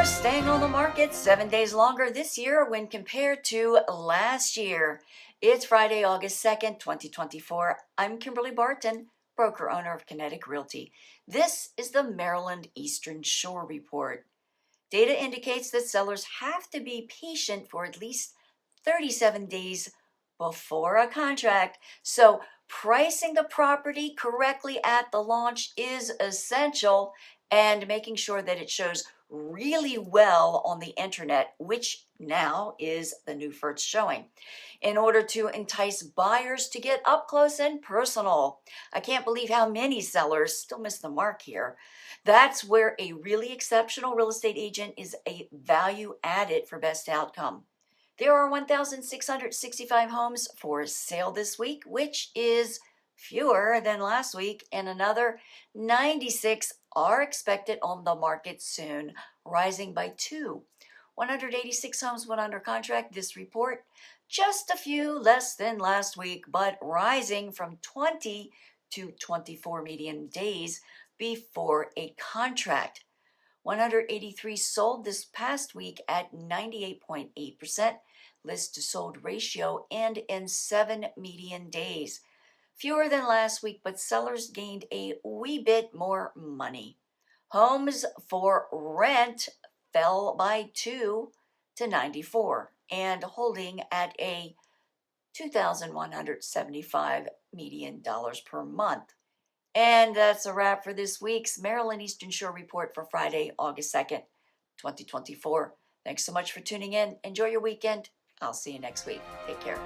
are staying on the market 7 days longer this year when compared to last year. It's Friday, August 2nd, 2024. I'm Kimberly Barton, broker owner of Kinetic Realty. This is the Maryland Eastern Shore Report. Data indicates that sellers have to be patient for at least 37 days before a contract. So pricing the property correctly at the launch is essential, and making sure that it shows really well on the internet, which now is the new first showing, in order to entice buyers to get up close and personal. I can't believe how many sellers still miss the mark here. That's where a really exceptional real estate agent is a value added for best outcome. There are 1,665 homes for sale this week, which is fewer than last week, and another 96 are expected on the market soon, rising by 2. 186 homes went under contract this report, just a few less than last week, but rising from 20 to 24 median days before a contract. 183 sold this past week at 98.8% list to sold ratio and in 7 median days. Fewer than last week, but sellers gained a wee bit more money. Homes for rent fell by 2 to 94 and holding at a $2,175 median dollars per month. And that's a wrap for this week's Maryland Eastern Shore Report for Friday, August 2nd, 2024. Thanks so much for tuning in. Enjoy your weekend. I'll see you next week. Take care.